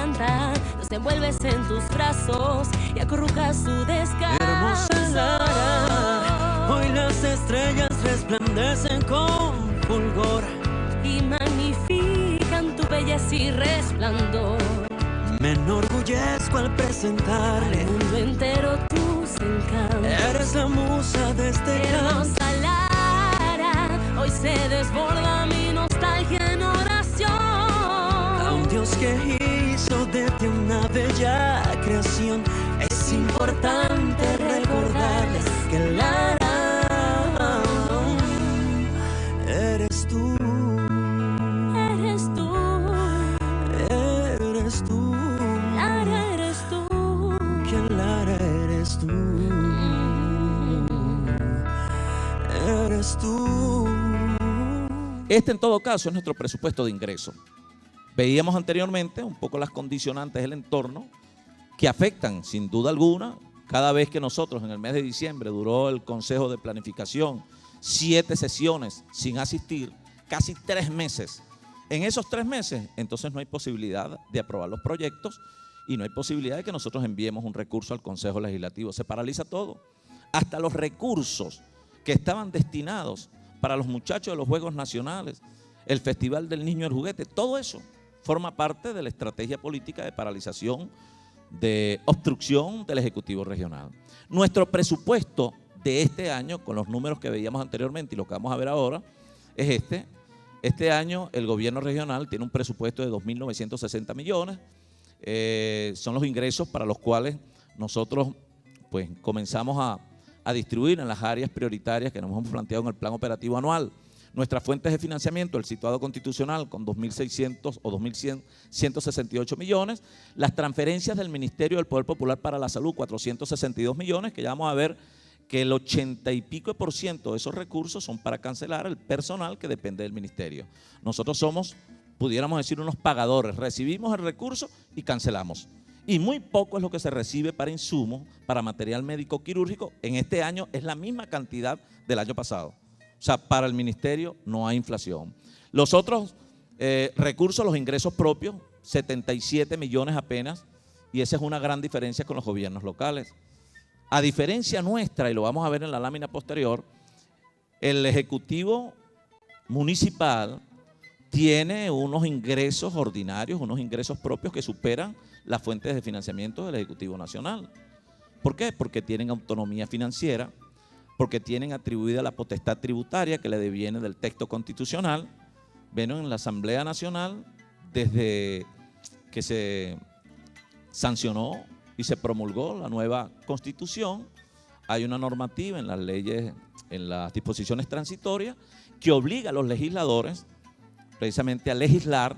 encanta, nos envuelves en tus brazos y acurrucas su descanso. Hermosa Lara, hoy las estrellas resplandecen con fulgor y magnifican tu belleza y resplandor. Me enorgullezco al presentarle al mundo entero tus encantos. Eres la musa de este hermosa Lara, hoy se desborda mi nostalgia en oración a un Dios que hizo de ti una bella creación. Es importante recordarles que Lara eres tú. Eres tú. Eres tú. Lara eres tú. Que Lara eres tú. Eres tú. Este, en todo caso, es nuestro presupuesto de ingreso. Veíamos anteriormente un poco las condicionantes del entorno que afectan, sin duda alguna, cada vez que nosotros en el mes de diciembre duró el Consejo de Planificación, 7 sesiones sin asistir, casi 3 meses. En esos 3 meses, entonces no hay posibilidad de aprobar los proyectos y no hay posibilidad de que nosotros enviemos un recurso al Consejo Legislativo. Se paraliza todo. Hasta los recursos que estaban destinados para los muchachos de los Juegos Nacionales, el Festival del Niño y el Juguete, todo eso forma parte de la estrategia política de paralización, de obstrucción del Ejecutivo Regional. Nuestro presupuesto de este año, con los números que veíamos anteriormente y lo que vamos a ver ahora, es este. Este año el gobierno regional tiene un presupuesto de 2.960 millones. Son los ingresos para los cuales nosotros pues comenzamos a distribuir en las áreas prioritarias que nos hemos planteado en el plan operativo anual. Nuestras fuentes de financiamiento, el situado constitucional con 2.600 o 2.168 millones, las transferencias del Ministerio del Poder Popular para la Salud, 462 millones, que ya vamos a ver que el 80 y pico % de esos recursos son para cancelar el personal que depende del ministerio. Nosotros somos, pudiéramos decir, unos pagadores, recibimos el recurso y cancelamos. Y muy poco es lo que se recibe para insumos, para material médico quirúrgico. En este año es la misma cantidad del año pasado. O sea, para el ministerio no hay inflación. Los otros recursos, los ingresos propios, 77 millones apenas, y esa es una gran diferencia con los gobiernos locales. A diferencia nuestra, y lo vamos a ver en la lámina posterior, el Ejecutivo Municipal tiene unos ingresos ordinarios, unos ingresos propios que superan las fuentes de financiamiento del Ejecutivo Nacional. ¿Por qué? Porque tienen autonomía financiera, porque tienen atribuida la potestad tributaria que le deviene del texto constitucional. Ven, en la Asamblea Nacional, desde que se sancionó y se promulgó la nueva Constitución, hay una normativa en las leyes, en las disposiciones transitorias, que obliga a los legisladores precisamente a legislar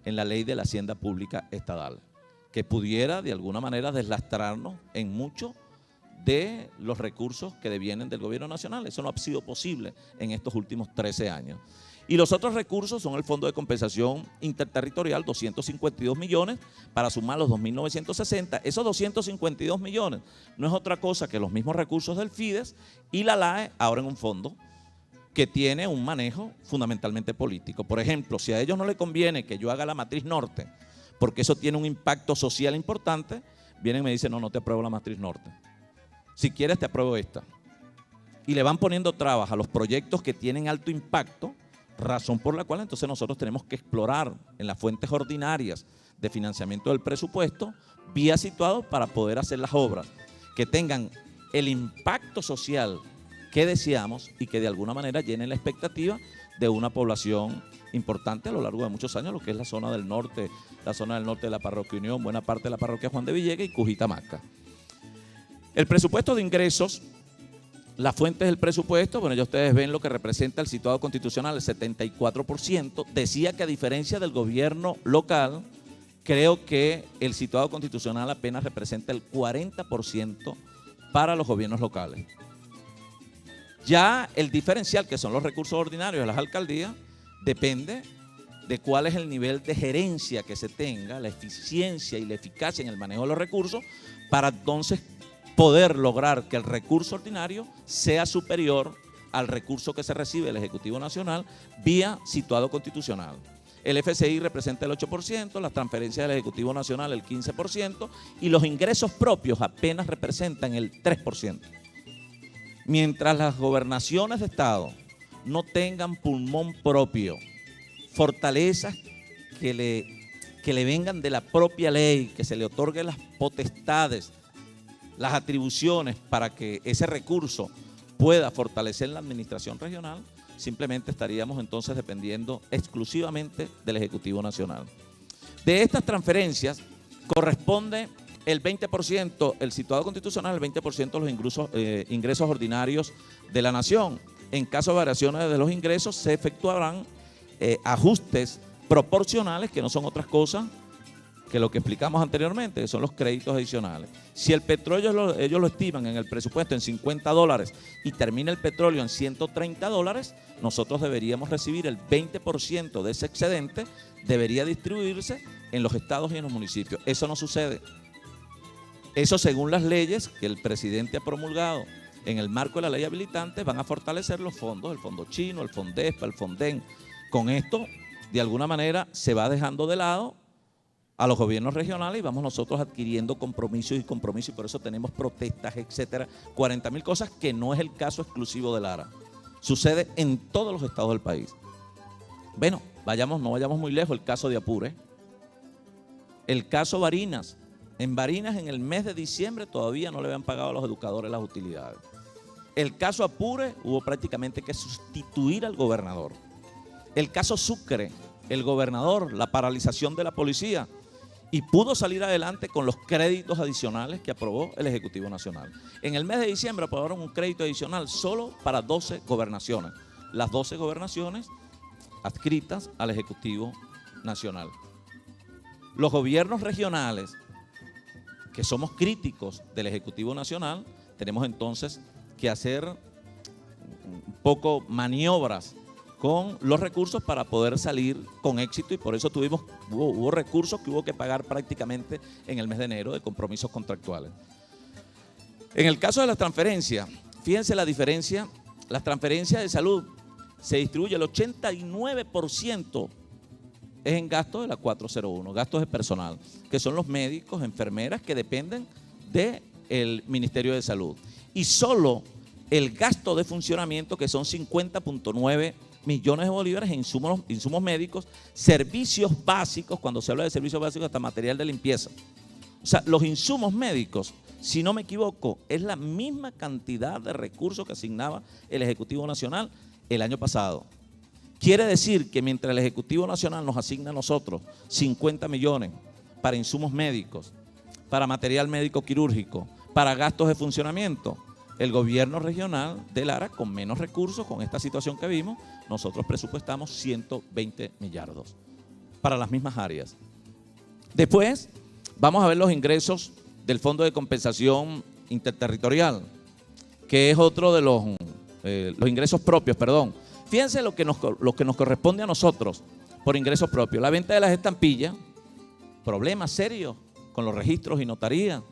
en la ley de la Hacienda Pública Estatal, que pudiera de alguna manera deslastrarnos en mucho de los recursos que devienen del gobierno nacional. Eso no ha sido posible en estos últimos 13 años. Y los otros recursos son el Fondo de Compensación Interterritorial, 252 millones, para sumar los 2.960. Esos 252 millones no es otra cosa que los mismos recursos del FIDES y la LAE, ahora en un fondo que tiene un manejo fundamentalmente político. Por ejemplo, si a ellos no les conviene que yo haga la matriz norte, porque eso tiene un impacto social importante, vienen y me dicen, no, no te apruebo la matriz norte. Si quieres te apruebo esta. Y le van poniendo trabas a los proyectos que tienen alto impacto, razón por la cual entonces nosotros tenemos que explorar en las fuentes ordinarias de financiamiento del presupuesto vías situadas para poder hacer las obras que tengan el impacto social que deseamos y que de alguna manera llenen la expectativa de una población importante a lo largo de muchos años, lo que es la zona del norte de la Parroquia Unión, buena parte de la Parroquia Juan de Villegas y Cujitamaca. El presupuesto de ingresos, las fuentes del presupuesto, bueno, ya ustedes ven lo que representa el situado constitucional, el 74%. Decía que a diferencia del gobierno local, creo que el situado constitucional apenas representa el 40% para los gobiernos locales. Ya el diferencial, que son los recursos ordinarios de las alcaldías, depende de cuál es el nivel de gerencia que se tenga, la eficiencia y la eficacia en el manejo de los recursos, para entonces poder lograr que el recurso ordinario sea superior al recurso que se recibe del Ejecutivo Nacional vía situado constitucional. El FCI representa el 8%, las transferencias del Ejecutivo Nacional el 15% y los ingresos propios apenas representan el 3%. Mientras las gobernaciones de Estado no tengan pulmón propio, fortalezas que le vengan de la propia ley, que se le otorguen las potestades, las atribuciones para que ese recurso pueda fortalecer la administración regional, simplemente estaríamos entonces dependiendo exclusivamente del Ejecutivo Nacional. De estas transferencias corresponde el 20%, el situado constitucional, el 20% de los ingresos ordinarios de la nación. En caso de variaciones de los ingresos se efectuarán ajustes proporcionales, que no son otras cosas que lo que explicamos anteriormente, que son los créditos adicionales. Si el petróleo ellos lo estiman en el presupuesto en $50 y termina el petróleo en $130, nosotros deberíamos recibir el 20% de ese excedente, debería distribuirse en los estados y en los municipios. Eso no sucede. Eso, según las leyes que el presidente ha promulgado en el marco de la ley habilitante, van a fortalecer los fondos, el fondo chino, el Fondespa, el Fonden. Con esto, de alguna manera, se va dejando de lado a los gobiernos regionales y vamos nosotros adquiriendo compromisos y por eso tenemos protestas, etcétera, 40.000 cosas, que no es el caso exclusivo de Lara. Sucede en todos los estados del país. Bueno, no vayamos muy lejos, el caso de Apure, el caso Barinas. En Barinas, en el mes de diciembre, todavía no le habían pagado a los educadores las utilidades. El caso Apure, hubo prácticamente que sustituir al gobernador. El caso Sucre, el gobernador, la paralización de la policía, y pudo salir adelante con los créditos adicionales que aprobó el Ejecutivo Nacional. En el mes de diciembre aprobaron un crédito adicional solo para 12 gobernaciones, las 12 gobernaciones adscritas al Ejecutivo Nacional. Los gobiernos regionales, que somos críticos del Ejecutivo Nacional, tenemos entonces que hacer un poco maniobras con los recursos para poder salir con éxito, y por eso hubo recursos que hubo que pagar prácticamente en el mes de enero de compromisos contractuales. En el caso de las transferencias, fíjense la diferencia, las transferencias de salud se distribuye el 89% es en gastos de la 401, gastos de personal, que son los médicos, enfermeras que dependen del Ministerio de Salud. Y solo el gasto de funcionamiento, que son 50.9 millones de bolívares en insumos médicos, servicios básicos, cuando se habla de servicios básicos, hasta material de limpieza. O sea, los insumos médicos, si no me equivoco, es la misma cantidad de recursos que asignaba el Ejecutivo Nacional el año pasado. Quiere decir que mientras el Ejecutivo Nacional nos asigna a nosotros 50 millones para insumos médicos, para material médico quirúrgico, para gastos de funcionamiento, el gobierno regional de Lara, con menos recursos, con esta situación que vimos, nosotros presupuestamos 120 millardos para las mismas áreas. Después vamos a ver los ingresos del Fondo de Compensación Interterritorial, que es otro de los ingresos propios, perdón. Fíjense lo que nos corresponde a nosotros por ingresos propios. La venta de las estampillas, problemas serios con los registros y notarías.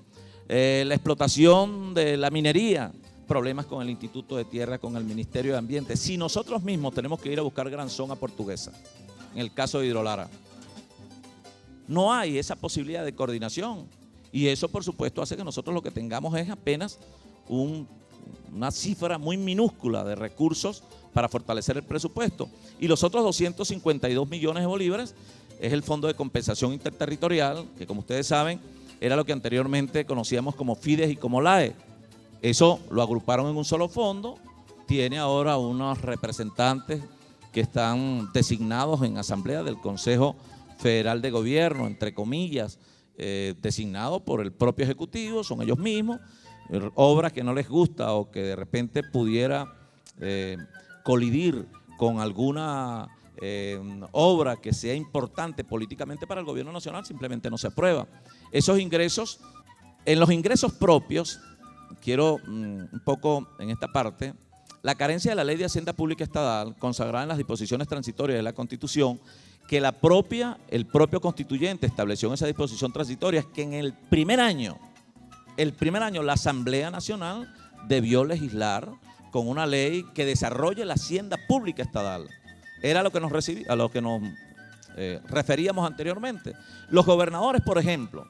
La explotación de la minería, problemas con el Instituto de Tierra, con el Ministerio de Ambiente. Si nosotros mismos tenemos que ir a buscar granzón a Portuguesa, en el caso de Hidrolara, no hay esa posibilidad de coordinación, y eso por supuesto hace que nosotros lo que tengamos es apenas una cifra muy minúscula de recursos para fortalecer el presupuesto, y los otros 252 millones de bolívares es el Fondo de Compensación Interterritorial, que como ustedes saben era lo que anteriormente conocíamos como FIDES y como LAE. Eso lo agruparon en un solo fondo, tiene ahora unos representantes que están designados en asamblea del Consejo Federal de Gobierno, entre comillas, designados por el propio Ejecutivo, son ellos mismos, obras que no les gusta o que de repente pudiera colidir con alguna obra que sea importante políticamente para el gobierno nacional, simplemente no se aprueba. Esos ingresos, en los ingresos propios, quiero un poco en esta parte, la carencia de la Ley de Hacienda Pública Estatal, consagrada en las disposiciones transitorias de la Constitución, que el propio constituyente estableció en esa disposición transitoria, que en el primer año la Asamblea Nacional debió legislar con una ley que desarrolle la Hacienda Pública Estatal. Era lo que nos referíamos anteriormente. Los gobernadores, por ejemplo,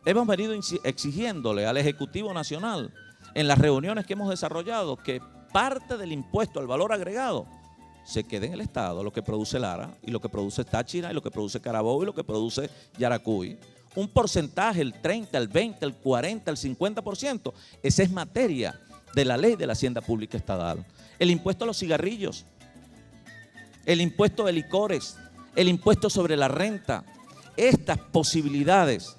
hemos venido exigiéndole al Ejecutivo Nacional en las reuniones que hemos desarrollado que parte del impuesto al valor agregado se quede en el Estado, lo que produce Lara y lo que produce Táchira y lo que produce Carabobo y lo que produce Yaracuy. Un porcentaje, el 30, el 20, el 40, el 50%, esa es materia de la ley de la Hacienda Pública Estatal. El impuesto a los cigarrillos, el impuesto de licores, el impuesto sobre la renta, estas posibilidades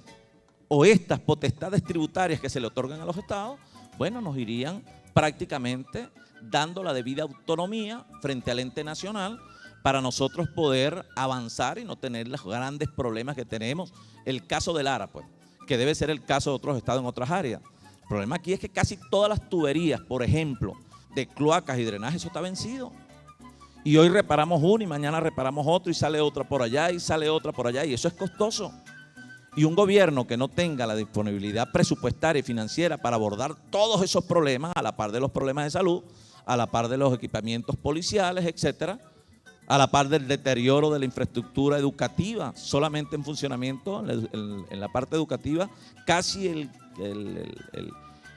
o estas potestades tributarias que se le otorgan a los estados, bueno, nos irían prácticamente dando la debida autonomía frente al ente nacional para nosotros poder avanzar y no tener los grandes problemas que tenemos. El caso de Lara, pues, que debe ser el caso de otros estados en otras áreas. El problema aquí es que casi todas las tuberías, por ejemplo, de cloacas y drenaje, eso está vencido. Y hoy reparamos uno y mañana reparamos otro y sale otra por allá y sale otra por allá y eso es costoso. Y un gobierno que no tenga la disponibilidad presupuestaria y financiera para abordar todos esos problemas, a la par de los problemas de salud, a la par de los equipamientos policiales, etcétera, a la par del deterioro de la infraestructura educativa, solamente en funcionamiento, en la parte educativa, casi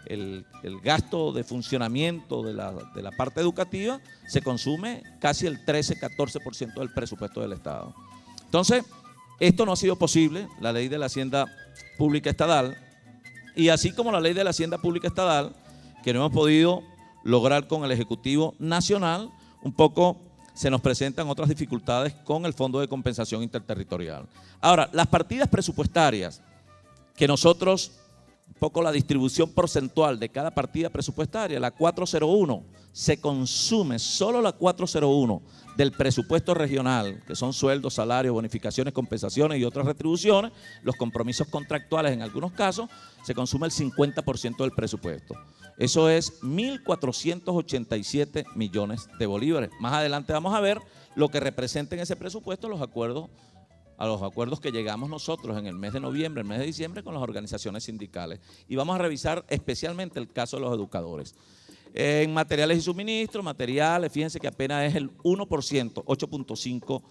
el gasto de funcionamiento de la parte educativa se consume casi el 13-14% del presupuesto del Estado. Entonces, esto no ha sido posible, la ley de la Hacienda Pública Estatal, y así como la ley de la Hacienda Pública Estatal, que no hemos podido lograr con el Ejecutivo Nacional, un poco se nos presentan otras dificultades con el Fondo de Compensación Interterritorial. Ahora, las partidas presupuestarias que nosotros, un poco la distribución porcentual de cada partida presupuestaria, la 401, se consume solo la 401 del presupuesto regional, que son sueldos, salarios, bonificaciones, compensaciones y otras retribuciones, los compromisos contractuales en algunos casos, se consume el 50% del presupuesto. Eso es 1.487 millones de bolívares. Más adelante vamos a ver lo que representa en ese presupuesto a los acuerdos que llegamos nosotros en el mes de noviembre, el mes de diciembre con las organizaciones sindicales. Y vamos a revisar especialmente el caso de los educadores. En materiales y suministros, fíjense que apenas es el 1%, 8.5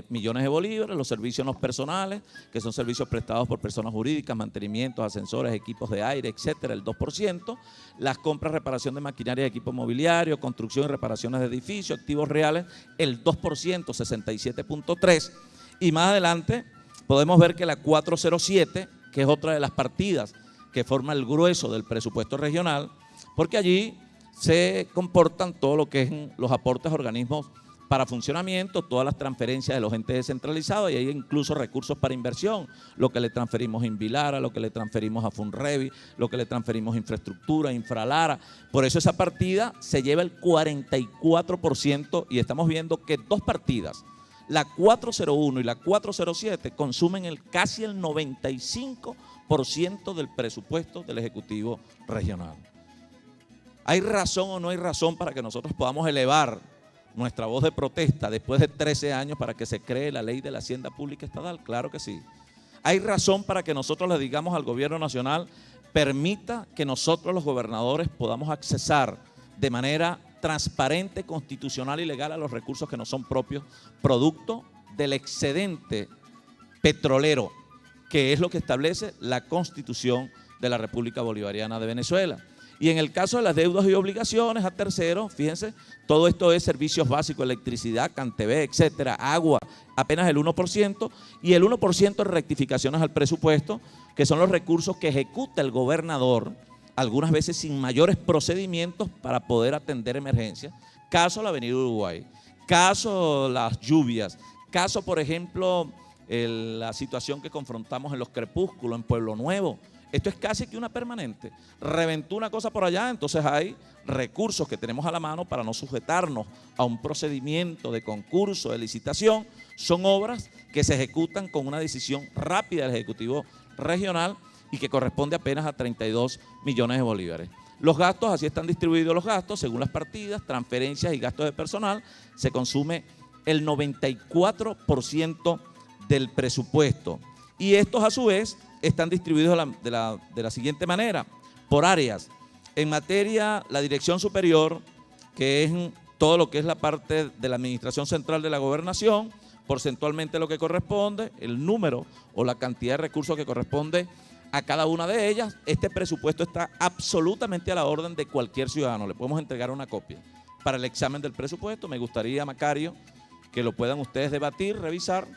millones de bolívares. Los servicios no personales, que son servicios prestados por personas jurídicas, mantenimientos, ascensores, equipos de aire, etcétera, el 2%. Las compras, reparación de maquinaria y equipo mobiliario, construcción y reparaciones de edificios, activos reales, el 2%, 67.3. Y más adelante podemos ver que la 407, que es otra de las partidas que forma el grueso del presupuesto regional, porque allí se comportan todo lo que es los aportes a organismos para funcionamiento, todas las transferencias de los entes descentralizados y hay incluso recursos para inversión, lo que le transferimos a Invilara, lo que le transferimos a Funrevi, lo que le transferimos a infraestructura, Infralara. Por eso esa partida se lleva el 44% y estamos viendo que dos partidas, la 401 y la 407, consumen casi el 95% del presupuesto del Ejecutivo Regional. ¿Hay razón o no hay razón para que nosotros podamos elevar nuestra voz de protesta después de 13 años para que se cree la ley de la Hacienda Pública Estatal? Claro que sí. ¿Hay razón para que nosotros le digamos al gobierno nacional, permita que nosotros los gobernadores podamos accesar de manera transparente, constitucional y legal a los recursos que nos son propios, producto del excedente petrolero, que es lo que establece la Constitución de la República Bolivariana de Venezuela? Y en el caso de las deudas y obligaciones a terceros, fíjense, todo esto es servicios básicos, electricidad, CanTV, etcétera, agua, apenas el 1%, y el 1% de rectificaciones al presupuesto, que son los recursos que ejecuta el gobernador, algunas veces sin mayores procedimientos para poder atender emergencias. Caso la Avenida Uruguay, caso las lluvias, caso, por ejemplo, la situación que confrontamos en Los Crepúsculos, en Pueblo Nuevo. Esto es casi que una permanente. Reventó una cosa por allá, entonces hay recursos que tenemos a la mano para no sujetarnos a un procedimiento de concurso, de licitación. Son obras que se ejecutan con una decisión rápida del Ejecutivo Regional y que corresponde apenas a 32 millones de bolívares. Los gastos, así están distribuidos los gastos, según las partidas, transferencias y gastos de personal, se consume el 94% del presupuesto. Y estos a su vez están distribuidos de la siguiente manera, por áreas. En materia, la dirección superior, que es todo lo que es la parte de la administración central de la gobernación, porcentualmente lo que corresponde, el número o la cantidad de recursos que corresponde a cada una de ellas. Este presupuesto está absolutamente a la orden de cualquier ciudadano. Le podemos entregar una copia para el examen del presupuesto. Me gustaría, Macario, que lo puedan ustedes debatir, revisar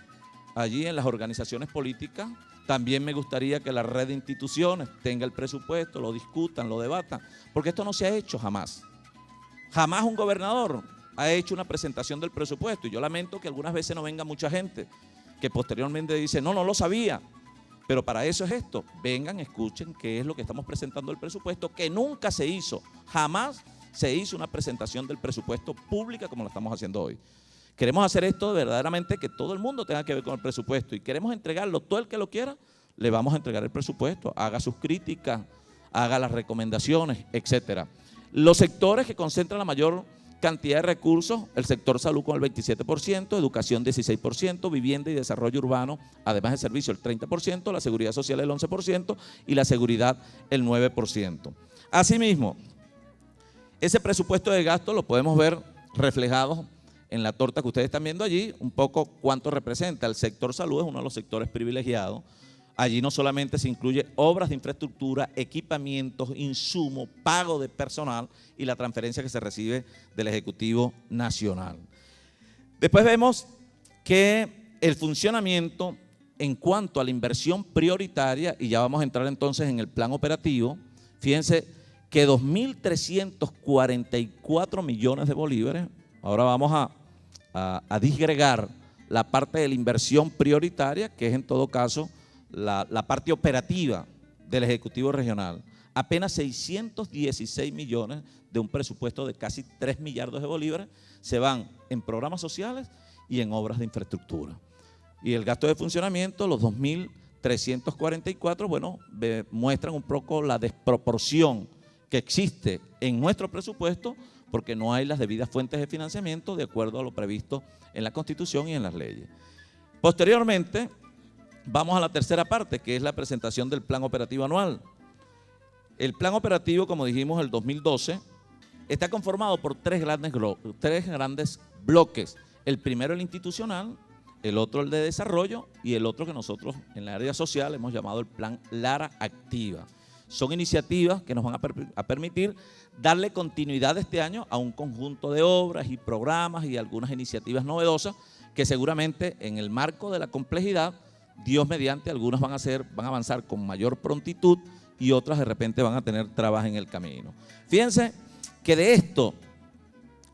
allí en las organizaciones políticas. También me gustaría que la red de instituciones tenga el presupuesto, lo discutan, lo debatan, porque esto no se ha hecho jamás. Jamás un gobernador ha hecho una presentación del presupuesto, y yo lamento que algunas veces no venga mucha gente que posteriormente dice, no lo sabía, pero para eso es esto. Vengan, escuchen qué es lo que estamos presentando del presupuesto, que nunca se hizo, jamás se hizo una presentación del presupuesto pública como lo estamos haciendo hoy. Queremos hacer esto verdaderamente que todo el mundo tenga que ver con el presupuesto y queremos entregarlo. Todo el que lo quiera, le vamos a entregar el presupuesto. Haga sus críticas, haga las recomendaciones, etcétera. Los sectores que concentran la mayor cantidad de recursos, el sector salud con el 27%, educación 16%, vivienda y desarrollo urbano, además de servicio, el 30%, la seguridad social el 11% y la seguridad el 9%. Asimismo, ese presupuesto de gasto lo podemos ver reflejado en la torta que ustedes están viendo allí, un poco cuánto representa. El sector salud es uno de los sectores privilegiados. Allí no solamente se incluye obras de infraestructura, equipamientos, insumos, pago de personal y la transferencia que se recibe del Ejecutivo Nacional. Después vemos que el funcionamiento en cuanto a la inversión prioritaria, y ya vamos a entrar entonces en el plan operativo, fíjense que 2.344 millones de bolívares, ahora vamos a disgregar la parte de la inversión prioritaria, que es en todo caso la parte operativa del Ejecutivo Regional. Apenas 616 millones de un presupuesto de casi 3 millardos de bolívares se van en programas sociales y en obras de infraestructura. Y el gasto de funcionamiento, los 2.344, bueno, muestran un poco la desproporción que existe en nuestro presupuesto porque no hay las debidas fuentes de financiamiento de acuerdo a lo previsto en la Constitución y en las leyes. Posteriormente, vamos a la tercera parte, que es la presentación del plan operativo anual. El plan operativo, como dijimos, el 2012, está conformado por tres grandes bloques. El primero, el institucional, el otro, el de desarrollo, y el otro que nosotros en la área social hemos llamado el plan Lara Activa. Son iniciativas que nos van a permitir darle continuidad este año a un conjunto de obras y programas y algunas iniciativas novedosas que seguramente en el marco de la complejidad, Dios mediante, algunas van a avanzar con mayor prontitud y otras de repente van a tener trabas en el camino. Fíjense que de esto,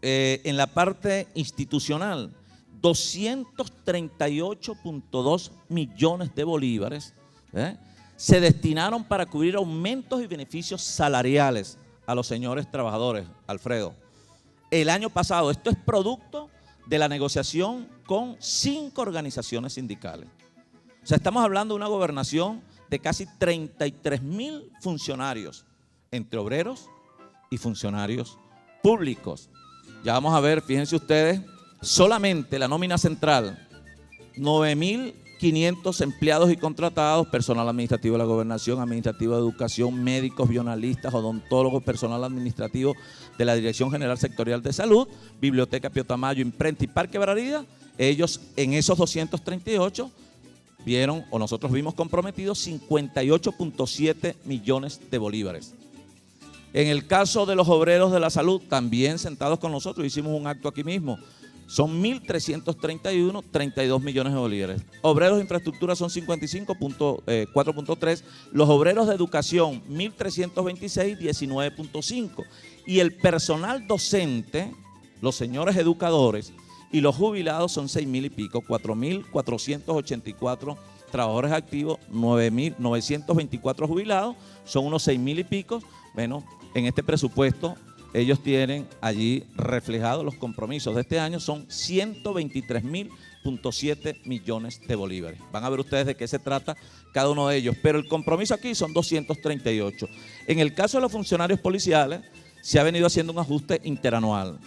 en la parte institucional, 238.2 millones de bolívares se destinaron para cubrir aumentos y beneficios salariales a los señores trabajadores, Alfredo. El año pasado, esto es producto de la negociación con 5 organizaciones sindicales. O sea, estamos hablando de una gobernación de casi 33.000 funcionarios, entre obreros y funcionarios públicos. Ya vamos a ver, fíjense ustedes, solamente la nómina central, 9.500 empleados y contratados, personal administrativo de la gobernación, administrativo de educación, médicos, bionalistas, odontólogos, personal administrativo de la Dirección General Sectorial de Salud, Biblioteca Pío Tamayo, Imprenta y Parque Bararida. Ellos en esos 238 vieron, o nosotros vimos comprometidos, 58.7 millones de bolívares. En el caso de los obreros de la salud, también sentados con nosotros, hicimos un acto aquí mismo. Son 1.331, 32 millones de bolívares. Obreros de infraestructura son 55.4.3. Los obreros de educación, 1.326, 19.5. Y el personal docente, los señores educadores y los jubilados son 6.000 y pico, 4.484 trabajadores activos, 9.924 jubilados, son unos 6.000 y pico. Bueno, en este presupuesto ellos tienen allí reflejados los compromisos de este año, son 123.7 millones de bolívares. Van a ver ustedes de qué se trata cada uno de ellos, pero el compromiso aquí son 238. En el caso de los funcionarios policiales, se ha venido haciendo un ajuste interanual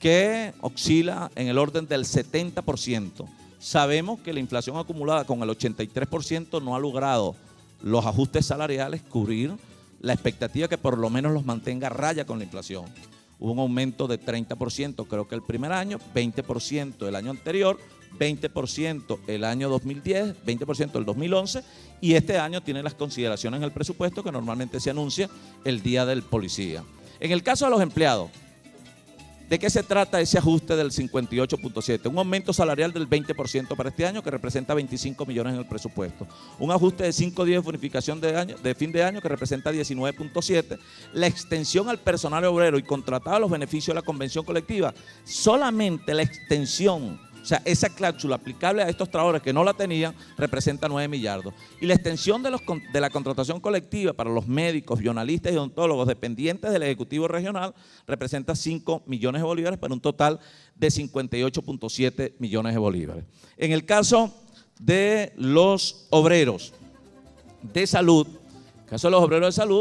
que oscila en el orden del 70%. Sabemos que la inflación acumulada con el 83% no ha logrado los ajustes salariales cubrir la expectativa que por lo menos los mantenga a raya con la inflación. Hubo un aumento de 30%, creo que el primer año, 20% el año anterior, 20% el año 2010, 20% el 2011, y este año tiene las consideraciones en el presupuesto que normalmente se anuncia el Día del Policía. En el caso de los empleados, ¿de qué se trata ese ajuste del 58.7? Un aumento salarial del 20% para este año, que representa 25 millones en el presupuesto. Un ajuste de 5 días de bonificación de fin de año, que representa 19.7. La extensión al personal obrero y contratado a los beneficios de la convención colectiva. Solamente la extensión, o sea, esa cláusula aplicable a estos trabajadores que no la tenían, representa 9 millardos. Y la extensión de la contratación colectiva para los médicos, bionalistas y odontólogos dependientes del Ejecutivo Regional representa 5 millones de bolívares para un total de 58.7 millones de bolívares. En el caso de los obreros de salud,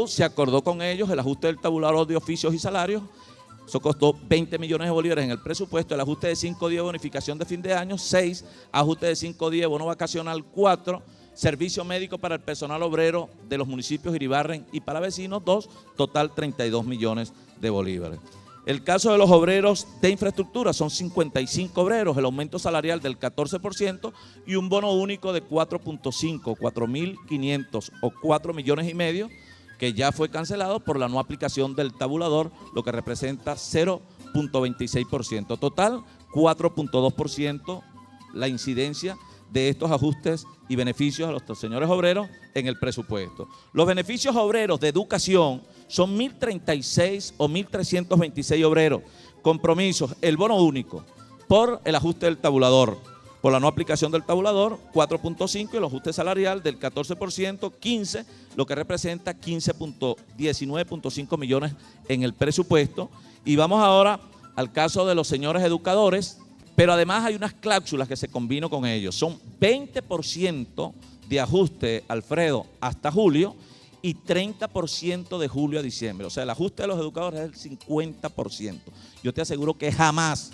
se acordó con ellos el ajuste del tabulador de oficios y salarios. Eso costó 20 millones de bolívares en el presupuesto, el ajuste de 5 días de bonificación de fin de año, 6, ajuste de 5 días de bono vacacional, 4, servicio médico para el personal obrero de los municipios Iribarren y para vecinos, 2, total 32 millones de bolívares. El caso de los obreros de infraestructura son 55 obreros, el aumento salarial del 14% y un bono único de 4.5, 4.500 o 4 millones y medio, que ya fue cancelado por la no aplicación del tabulador, lo que representa 0.26%. Total, 4.2% la incidencia de estos ajustes y beneficios a los señores obreros en el presupuesto. Los beneficios obreros de educación son 1.036 o 1.326 obreros. Compromisos, el bono único por el ajuste del tabulador, por la no aplicación del tabulador, 4.5, y el ajuste salarial del 14%, 15, lo que representa 19.5 millones en el presupuesto. Y vamos ahora al caso de los señores educadores, pero además hay unas cláusulas que se combinó con ellos. Son 20% de ajuste, Alfredo, hasta julio, y 30% de julio a diciembre. O sea, el ajuste de los educadores es el 50%. Yo te aseguro que jamás,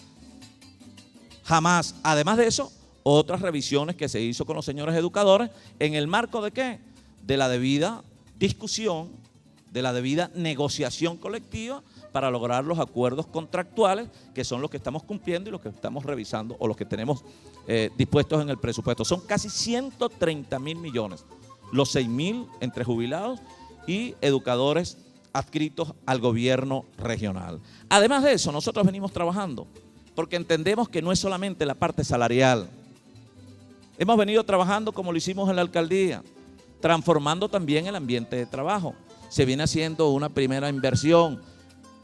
además de eso, otras revisiones que se hizo con los señores educadores, ¿en el marco de qué? De la debida discusión, de la debida negociación colectiva para lograr los acuerdos contractuales, que son los que estamos cumpliendo y los que estamos revisando o los que tenemos dispuestos en el presupuesto. Son casi 130.000 millones, los 6.000 entre jubilados y educadores adscritos al gobierno regional. Además de eso, nosotros venimos trabajando porque entendemos que no es solamente la parte salarial. Hemos venido trabajando como lo hicimos en la alcaldía, transformando también el ambiente de trabajo. Se viene haciendo una primera inversión.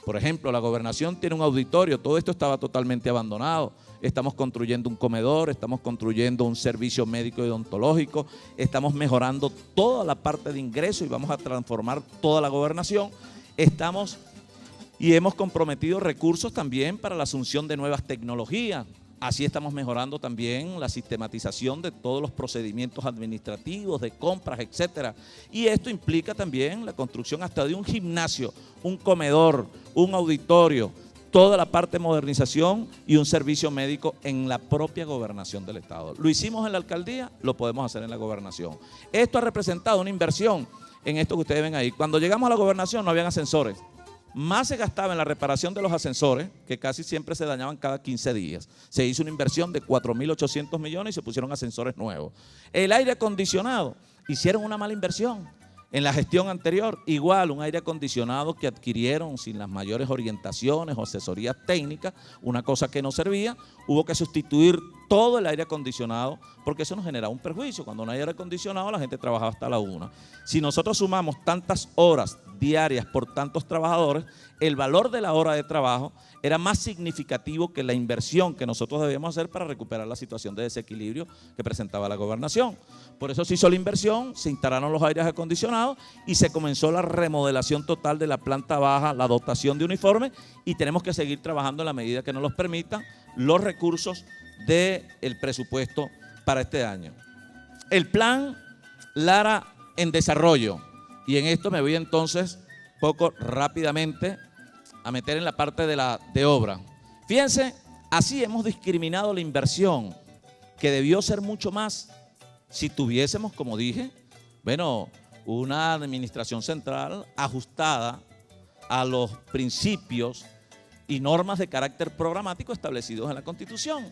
Por ejemplo, la gobernación tiene un auditorio, todo esto estaba totalmente abandonado. Estamos construyendo un comedor, estamos construyendo un servicio médico y odontológico, estamos mejorando toda la parte de ingreso y vamos a transformar toda la gobernación. Hemos comprometido recursos también para la asunción de nuevas tecnologías. Así estamos mejorando también la sistematización de todos los procedimientos administrativos, de compras, etcétera. Y esto implica también la construcción hasta de un gimnasio, un comedor, un auditorio, toda la parte de modernización y un servicio médico en la propia gobernación del Estado. Lo hicimos en la alcaldía, lo podemos hacer en la gobernación. Esto ha representado una inversión en esto que ustedes ven ahí. Cuando llegamos a la gobernación no habían ascensores. Más se gastaba en la reparación de los ascensores, que casi siempre se dañaban cada 15 días. Se hizo una inversión de 4.800 millones y se pusieron ascensores nuevos. El aire acondicionado, hicieron una mala inversión. En la gestión anterior, igual un aire acondicionado que adquirieron sin las mayores orientaciones o asesorías técnicas, una cosa que no servía, hubo que sustituir todo el aire acondicionado porque eso nos generaba un perjuicio. Cuando no hay aire acondicionado la gente trabajaba hasta la 1. Si nosotros sumamos tantas horas diarias por tantos trabajadores, el valor de la hora de trabajo era más significativo que la inversión que nosotros debíamos hacer para recuperar la situación de desequilibrio que presentaba la gobernación. Por eso se hizo la inversión, se instalaron los aires acondicionados y se comenzó la remodelación total de la planta baja, la dotación de uniformes, y tenemos que seguir trabajando en la medida que nos los permitan los recursos del presupuesto para este año. El plan Lara en desarrollo, y en esto me voy entonces poco rápidamente a meter en la parte de obra. Fíjense, así hemos discriminado la inversión, que debió ser mucho más si tuviésemos, como dije, bueno, una administración central ajustada a los principios y normas de carácter programático establecidos en la Constitución.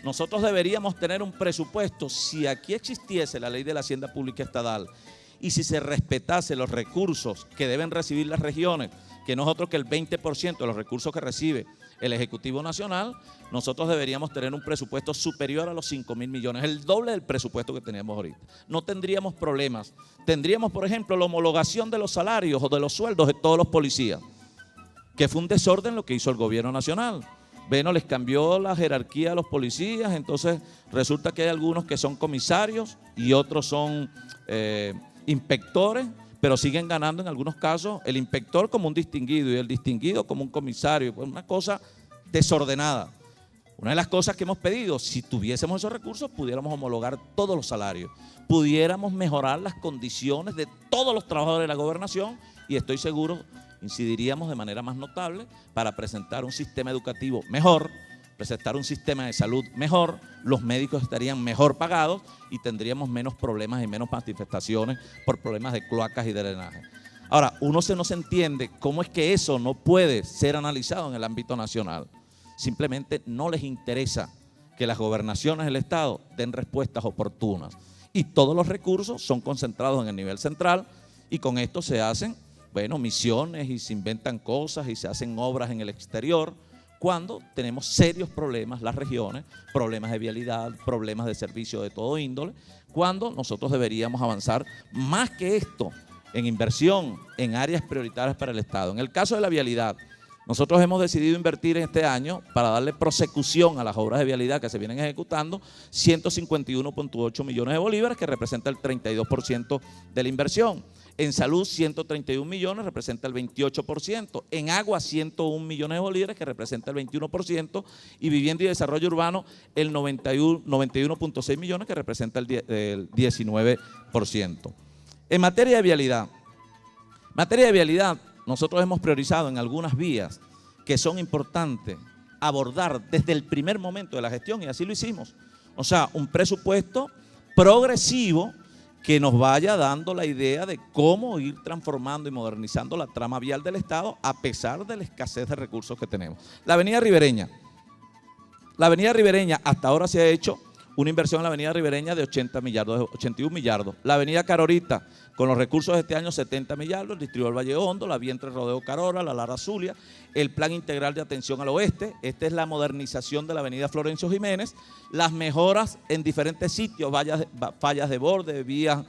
Nosotros deberíamos tener un presupuesto, si aquí existiese la ley de la Hacienda Pública Estatal y si se respetase los recursos que deben recibir las regiones, que no es otro que el 20% de los recursos que recibe el Ejecutivo Nacional, nosotros deberíamos tener un presupuesto superior a los 5.000 millones, el doble del presupuesto que tenemos ahorita. No tendríamos problemas. Tendríamos, por ejemplo, la homologación de los salarios o de los sueldos de todos los policías, que fue un desorden lo que hizo el gobierno nacional. Bueno, les cambió la jerarquía a los policías, entonces resulta que hay algunos que son comisarios y otros son inspectores, pero siguen ganando en algunos casos el inspector como un distinguido y el distinguido como un comisario. Pues una cosa desordenada. Una de las cosas que hemos pedido, si tuviésemos esos recursos, pudiéramos homologar todos los salarios, pudiéramos mejorar las condiciones de todos los trabajadores de la gobernación y estoy seguro incidiríamos de manera más notable para presentar un sistema educativo mejor, presentar un sistema de salud mejor, los médicos estarían mejor pagados y tendríamos menos problemas y menos manifestaciones por problemas de cloacas y de drenaje. Ahora, no se entiende cómo es que eso no puede ser analizado en el ámbito nacional. Simplemente no les interesa que las gobernaciones del Estado den respuestas oportunas y todos los recursos son concentrados en el nivel central y con esto se hacen, bueno, misiones y se inventan cosas y se hacen obras en el exterior, cuando tenemos serios problemas, las regiones, problemas de vialidad, problemas de servicio de todo índole, cuando nosotros deberíamos avanzar más que esto en inversión en áreas prioritarias para el Estado. En el caso de la vialidad, nosotros hemos decidido invertir en este año para darle prosecución a las obras de vialidad que se vienen ejecutando 151.8 millones de bolívares, que representa el 32% de la inversión. En salud, 131 millones, representa el 28%. En agua, 101 millones de bolívares, que representa el 21%. Y vivienda y desarrollo urbano, el 91.6 millones, que representa el 19%. En materia de vialidad, nosotros hemos priorizado en algunas vías que son importantes abordar desde el primer momento de la gestión y así lo hicimos. O sea, un presupuesto progresivo que nos vaya dando la idea de cómo ir transformando y modernizando la trama vial del Estado a pesar de la escasez de recursos que tenemos. La avenida Ribereña. La avenida Ribereña hasta ahora se ha hecho una inversión en la avenida Ribereña de 81 millardos. La avenida Carorita, con los recursos de este año, 70 millardos, el distribuidor Valle Hondo, la vía entre Rodeo Carora, la Lara Zulia, el plan integral de atención al oeste, esta es la modernización de la avenida Florencio Jiménez, las mejoras en diferentes sitios, fallas de borde, vías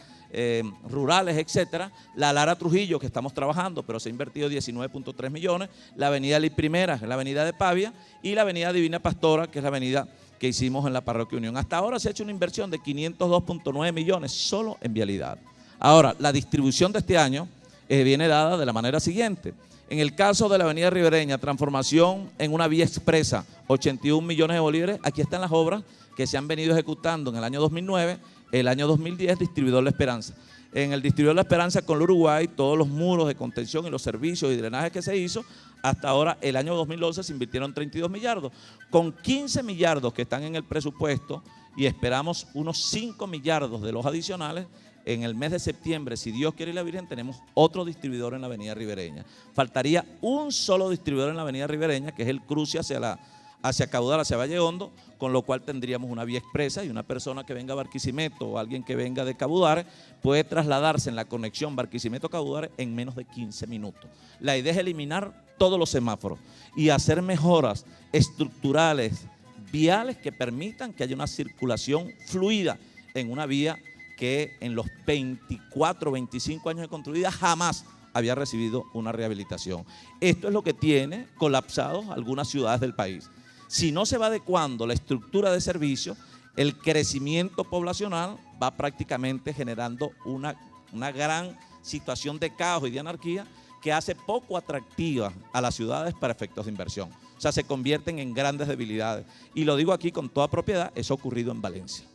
rurales, etcétera, la Lara Trujillo, que estamos trabajando, pero se ha invertido 19.3 millones, la avenida Ley Primera, la avenida de Pavia, y la avenida Divina Pastora, que es la avenida que hicimos en la Parroquia Unión. Hasta ahora se ha hecho una inversión de 502.9 millones solo en vialidad. Ahora, la distribución de este año viene dada de la manera siguiente. En el caso de la avenida Ribereña, transformación en una vía expresa, 81 millones de bolívares. Aquí están las obras que se han venido ejecutando en el año 2009, el año 2010, distribuidor La Esperanza. En el distribuidor La Esperanza con el Uruguay, todos los muros de contención y los servicios y drenajes que se hizo, hasta ahora, el año 2011, se invirtieron 32 millardos. Con 15 millardos que están en el presupuesto y esperamos unos 5 millardos de los adicionales, en el mes de septiembre, si Dios quiere y la Virgen, tenemos otro distribuidor en la avenida Ribereña. Faltaría un solo distribuidor en la avenida Ribereña, que es el cruce hacia Caudal, hacia Valle Hondo, con lo cual tendríamos una vía expresa y una persona que venga a Barquisimeto o alguien que venga de Cabudare puede trasladarse en la conexión Barquisimeto-Cabudare en menos de 15 minutos. La idea es eliminar todos los semáforos y hacer mejoras estructurales, viales, que permitan que haya una circulación fluida en una vía que en los 24, 25 años de construida jamás había recibido una rehabilitación. Esto es lo que tiene colapsados algunas ciudades del país. Si no se va adecuando la estructura de servicios, el crecimiento poblacional va prácticamente generando una gran situación de caos y de anarquía que hace poco atractivas a las ciudades para efectos de inversión. O sea, se convierten en grandes debilidades. Y lo digo aquí con toda propiedad, eso ha ocurrido en Valencia.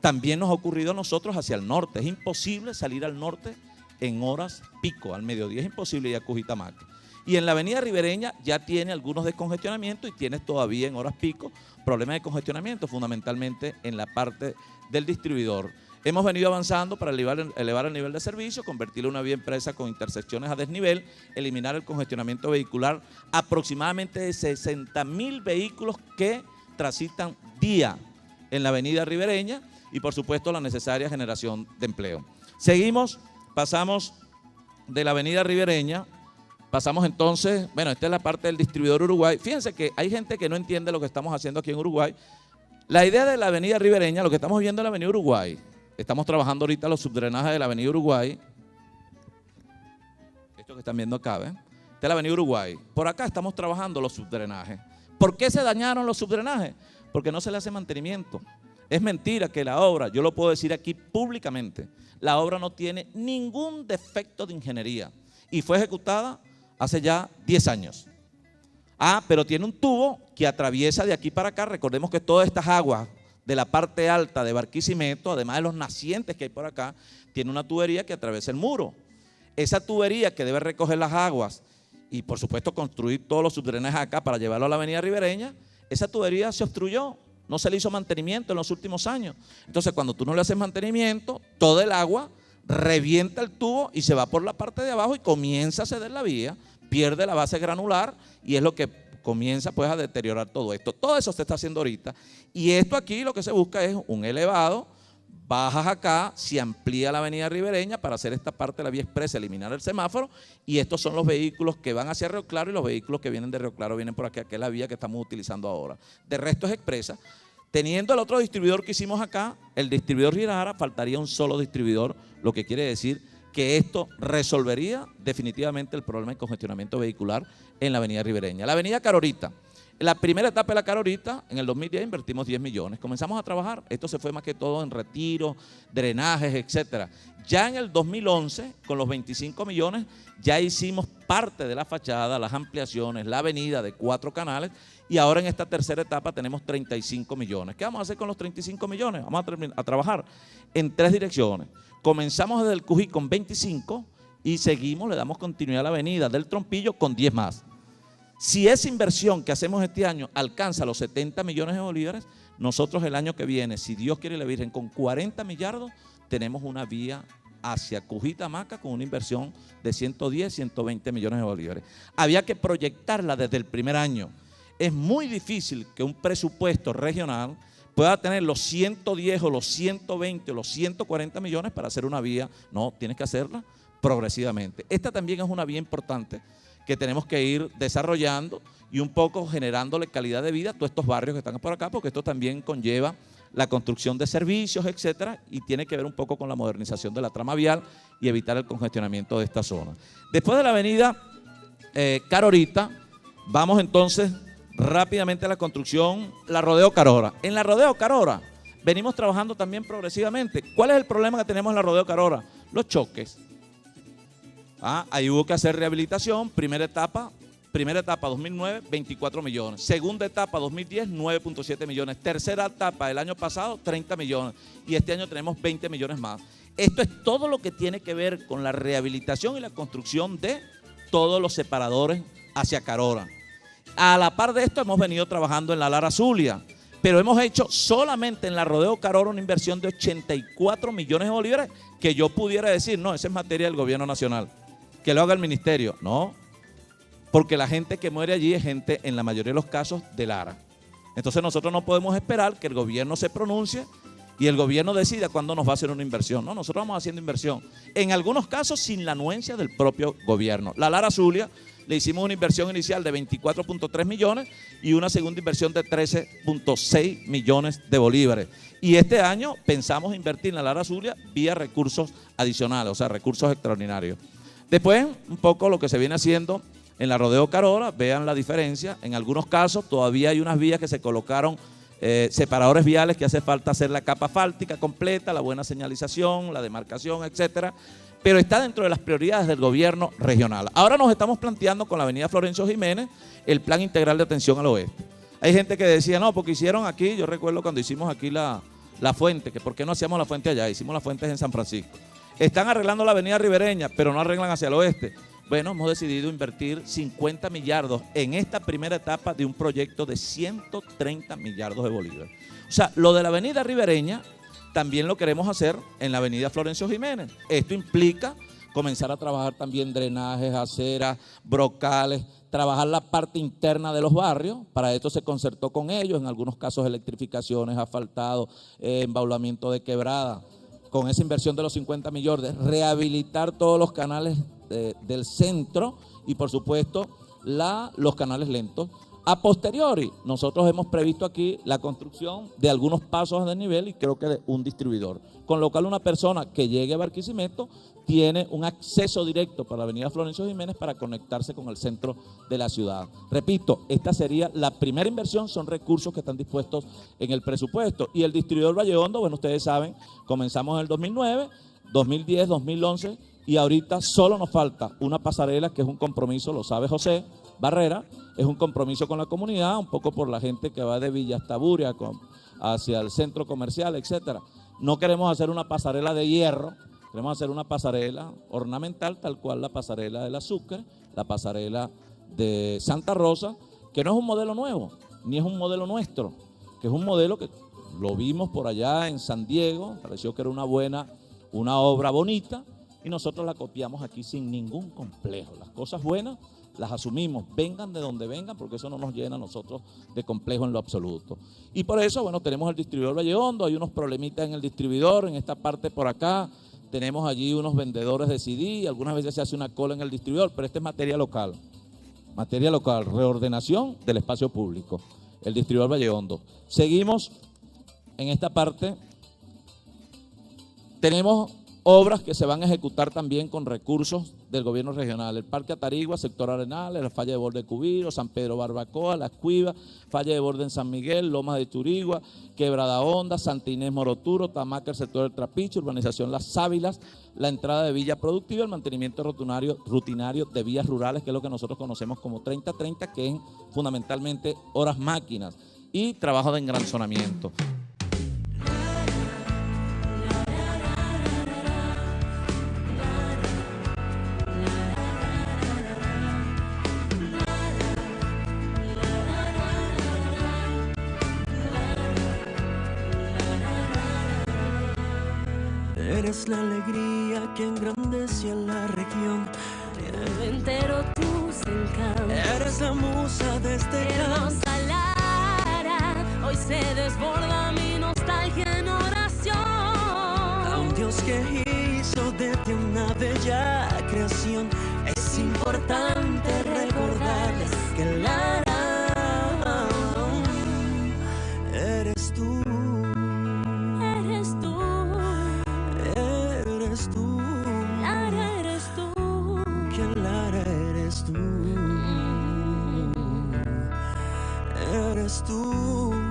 También nos ha ocurrido a nosotros hacia el norte. Es imposible salir al norte en horas pico, al mediodía es imposible ir a Cujitamaca. Y en la avenida Ribereña ya tiene algunos descongestionamientos y tiene todavía en horas pico problemas de congestionamiento, fundamentalmente en la parte del distribuidor. Hemos venido avanzando para elevar el nivel de servicio, convertirlo en una vía empresa con intersecciones a desnivel, eliminar el congestionamiento vehicular, aproximadamente de 60.000 vehículos que transitan día en la avenida ribereña y por supuesto la necesaria generación de empleo. Seguimos, pasamos de la avenida ribereña, pasamos entonces, bueno, esta es la parte del distribuidor Uruguay. Fíjense que hay gente que no entiende lo que estamos haciendo aquí en Uruguay. La idea de la avenida ribereña, lo que estamos viendo en la avenida Uruguay, estamos trabajando ahorita los subdrenajes de la avenida Uruguay. Esto que están viendo acá, ¿ven? Esta es la avenida Uruguay. Por acá estamos trabajando los subdrenajes. ¿Por qué se dañaron los subdrenajes? Porque no se le hace mantenimiento. Es mentira que la obra, yo lo puedo decir aquí públicamente, la obra no tiene ningún defecto de ingeniería y fue ejecutada hace ya 10 años. Pero tiene un tubo que atraviesa de aquí para acá. Recordemos que todas estas aguas de la parte alta de Barquisimeto, además de los nacientes que hay por acá, tiene una tubería que atraviesa el muro. Esa tubería que debe recoger las aguas y por supuesto construir todos los subdrenajes acá para llevarlo a la avenida ribereña, esa tubería se obstruyó, no se le hizo mantenimiento en los últimos años. Entonces cuando tú no le haces mantenimiento, todo el agua revienta el tubo y se va por la parte de abajo y comienza a ceder la vía, pierde la base granular y es lo que comienza pues a deteriorar todo esto. Todo eso se está haciendo ahorita y esto aquí lo que se busca es un elevado, bajas acá, se amplía la avenida ribereña para hacer esta parte de la vía expresa, eliminar el semáforo y estos son los vehículos que van hacia Río Claro y los vehículos que vienen de Río Claro vienen por aquí, que es la vía que estamos utilizando ahora. De resto es expresa. Teniendo el otro distribuidor que hicimos acá, el distribuidor Girara, faltaría un solo distribuidor, lo que quiere decir que esto resolvería definitivamente el problema de congestionamiento vehicular en la avenida ribereña. La avenida Carorita. En la primera etapa de la Carorita, en el 2010 invertimos 10 millones. Comenzamos a trabajar. Esto se fue más que todo en retiro, drenajes, etcétera. Ya en el 2011, con los 25 millones, ya hicimos parte de la fachada, las ampliaciones, la avenida de 4 canales y ahora en esta tercera etapa tenemos 35 millones. ¿Qué vamos a hacer con los 35 millones? Vamos a trabajar en 3 direcciones. Comenzamos desde el Cují con 25 y seguimos, le damos continuidad a la avenida del Trompillo con 10 más. Si esa inversión que hacemos este año alcanza los 70 millones de bolívares, nosotros el año que viene, si Dios quiere y la Virgen, con 40 millardos, tenemos una vía hacia Cujita-Maca con una inversión de 110, 120 millones de bolívares. Había que proyectarla desde el primer año. Es muy difícil que un presupuesto regional pueda tener los 110 o los 120 o los 140 millones para hacer una vía. No, tienes que hacerla progresivamente. Esta también es una vía importante que tenemos que ir desarrollando y un poco generándole calidad de vida a todos estos barrios que están por acá, porque esto también conlleva la construcción de servicios, etcétera, y tiene que ver un poco con la modernización de la trama vial y evitar el congestionamiento de esta zona. Después de la avenida Carorita, vamos entonces rápidamente a la construcción, la Rodeo Carora. En la Rodeo Carora venimos trabajando también progresivamente. ¿Cuál es el problema que tenemos en la Rodeo Carora? Los choques. Ahí hubo que hacer rehabilitación, primera etapa 2009, 24 millones. Segunda etapa 2010, 9.7 millones. Tercera etapa del año pasado, 30 millones. Y este año tenemos 20 millones más. Esto es todo lo que tiene que ver con la rehabilitación y la construcción de todos los separadores hacia Carora. A la par de esto hemos venido trabajando en la Lara Zulia, pero hemos hecho solamente en la Rodeo Carora una inversión de 84 millones de bolívares que yo pudiera decir, no, esa es materia del gobierno nacional, que lo haga el ministerio. No, porque la gente que muere allí es gente, en la mayoría de los casos, de Lara. Entonces nosotros no podemos esperar que el gobierno se pronuncie y el gobierno decida cuándo nos va a hacer una inversión. No, nosotros vamos haciendo inversión. En algunos casos sin la anuencia del propio gobierno. La Lara Zulia le hicimos una inversión inicial de 24.3 millones y una segunda inversión de 13.6 millones de bolívares. Y este año pensamos invertir en la Lara Zulia vía recursos adicionales, o sea, recursos extraordinarios. Después, un poco lo que se viene haciendo en la Rodeo Carora, vean la diferencia. En algunos casos todavía hay unas vías que se colocaron separadores viales que hace falta hacer la capa asfáltica completa, la buena señalización, la demarcación, etcétera. Pero está dentro de las prioridades del gobierno regional. Ahora nos estamos planteando con la avenida Florencio Jiménez el plan integral de atención al oeste. Hay gente que decía, no, porque hicieron aquí, yo recuerdo cuando hicimos aquí la fuente, que por qué no hacíamos la fuente allá, hicimos las fuentes en San Francisco. Están arreglando la avenida ribereña, pero no arreglan hacia el oeste. Bueno, hemos decidido invertir 50 millardos en esta primera etapa de un proyecto de 130 millardos de bolívares. O sea, lo de la avenida ribereña también lo queremos hacer en la avenida Florencio Jiménez. Esto implica comenzar a trabajar también drenajes, aceras, brocales, trabajar la parte interna de los barrios. Para esto se concertó con ellos, en algunos casos electrificaciones, asfaltado, embaulamiento de quebrada, con esa inversión de los 50 millones, rehabilitar todos los canales del centro y por supuesto los canales lentos. A posteriori, nosotros hemos previsto aquí la construcción de algunos pasos a desnivel y creo que de un distribuidor, con lo cual una persona que llegue a Barquisimeto tiene un acceso directo para la avenida Florencio Jiménez para conectarse con el centro de la ciudad. Repito, esta sería la primera inversión, son recursos que están dispuestos en el presupuesto. Y el distribuidor Valle Hondo, bueno, ustedes saben, comenzamos en el 2009, 2010, 2011 y ahorita solo nos falta una pasarela que es un compromiso, lo sabe José Barrera, es un compromiso con la comunidad, un poco por la gente que va de Villa Taburia hacia el centro comercial, etcétera. No queremos hacer una pasarela de hierro, queremos hacer una pasarela ornamental, tal cual la pasarela del Azúcar, la pasarela de Santa Rosa, que no es un modelo nuevo, ni es un modelo nuestro, que es un modelo que lo vimos por allá en San Diego, pareció que era una obra bonita, y nosotros la copiamos aquí sin ningún complejo. Las cosas buenas las asumimos, vengan de donde vengan, porque eso no nos llena a nosotros de complejo en lo absoluto. Y por eso, bueno, tenemos el distribuidor Valle Hondo, hay unos problemitas en el distribuidor, en esta parte por acá, tenemos allí unos vendedores de CD, algunas veces se hace una cola en el distribuidor, pero este es materia local, reordenación del espacio público, el distribuidor Valle Hondo. Seguimos en esta parte, tenemos obras que se van a ejecutar también con recursos del gobierno regional. El Parque Atarigua, Sector Arenales, la Falla de Borde de Cubiro, San Pedro Barbacoa, Las Cuivas, Falla de Borde en San Miguel, Lomas de Churigua, Quebrada Honda, Santa Inés Moroturo, Tamaca, el sector del Trapiche, Urbanización Las Sábilas, la entrada de Villa Productiva, el mantenimiento rutinario de vías rurales, que es lo que nosotros conocemos como 30-30, que es fundamentalmente horas máquinas y trabajo de engranzonamiento. Eres la alegría que engrandece a la región. Entero tus encantos. Eres la musa de este canto. Lara, hoy se desborda mi nostalgia en oración. A un Dios que hizo de ti una bella creación. Es importante recordarles que Lara eres tú. Eres tú. Eres tú. Lara, eres tú. Que Lara eres tú. Eres tú.